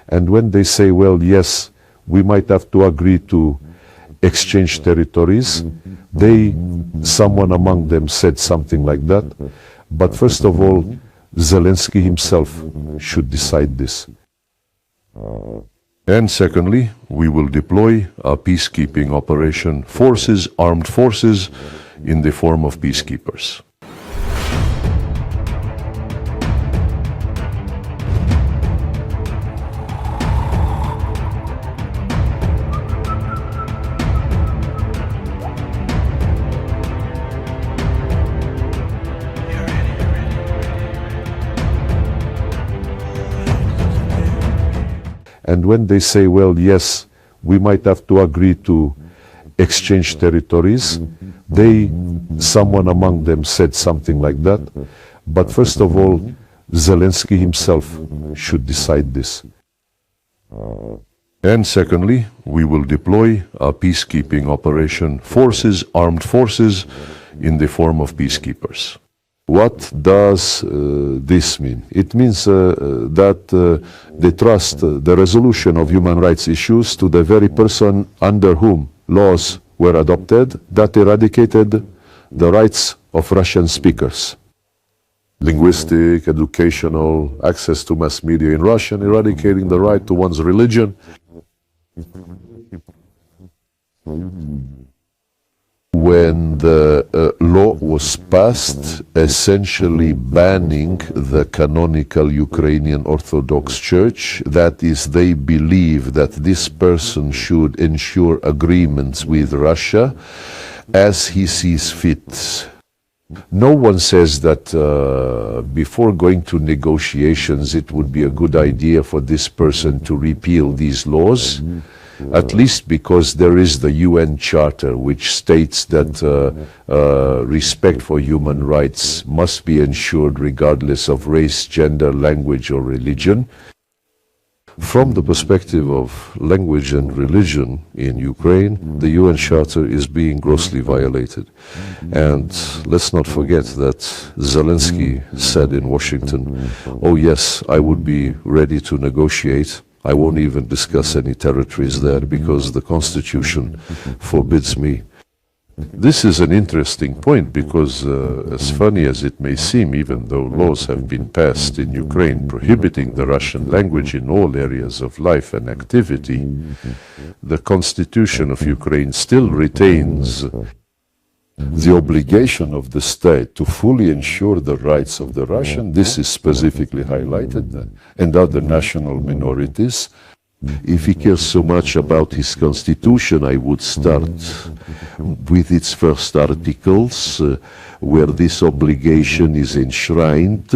And when they say, well, yes, we might have to agree to exchange territories, someone among them said something like that. But first of all, Zelensky himself should decide this. And secondly, we will deploy a peacekeeping operation, armed forces, in the form of peacekeepers. And when they say, well, yes, we might have to agree to exchange territories, someone among them said something like that. But first of all, Zelensky himself should decide this. And secondly, we will deploy a peacekeeping operation, armed forces, in the form of peacekeepers. What does this mean? It means that they trust the resolution of human rights issues to the very person under whom laws were adopted that eradicated the rights of Russian speakers. Linguistic, educational, access to mass media in Russian, eradicating the right to one's religion. When the law was passed, essentially banning the canonical Ukrainian Orthodox Church, that is, they believe that this person should ensure agreements with Russia as he sees fit. No one says that before going to negotiations it would be a good idea for this person to repeal these laws, at least because there is the UN Charter which states that respect for human rights must be ensured regardless of race, gender, language or religion. From the perspective of language and religion in Ukraine, the UN Charter is being grossly violated. And let's not forget that Zelensky said in Washington, oh yes, I would be ready to negotiate. I won't even discuss any territories there because the Constitution forbids me. This is an interesting point because, as funny as it may seem, even though laws have been passed in Ukraine prohibiting the Russian language in all areas of life and activity, the Constitution of Ukraine still retains the obligation of the state to fully ensure the rights of the Russian. This is specifically highlighted, and other national minorities. If he cares so much about his constitution, I would start with its first articles, where this obligation is enshrined.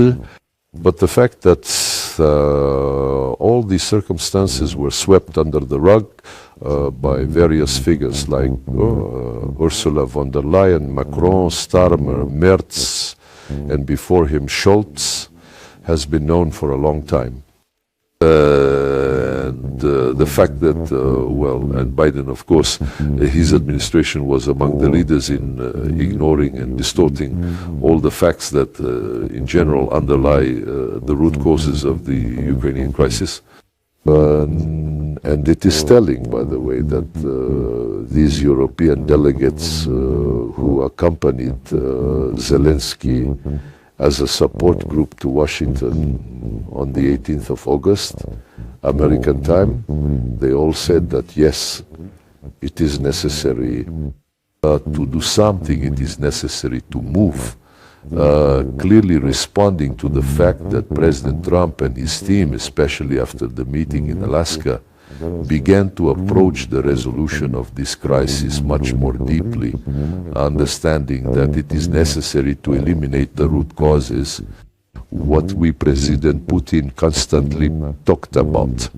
But the fact that all these circumstances were swept under the rug by various figures like Ursula von der Leyen, Macron, Starmer, Merz, and before him Scholz, has been known for a long time. The fact that, and Biden, of course, his administration was among the leaders in ignoring and distorting all the facts that, in general, underlie the root causes of the Ukrainian crisis. And it is telling, by the way, that these European delegates who accompanied Zelensky as a support group to Washington on the 18th of August, American time, they all said that yes, it is necessary to do something, it is necessary to move, clearly responding to the fact that President Trump and his team, especially after the meeting in Alaska, began to approach the resolution of this crisis much more deeply, understanding that it is necessary to eliminate the root causes, what we President Putin constantly talked about.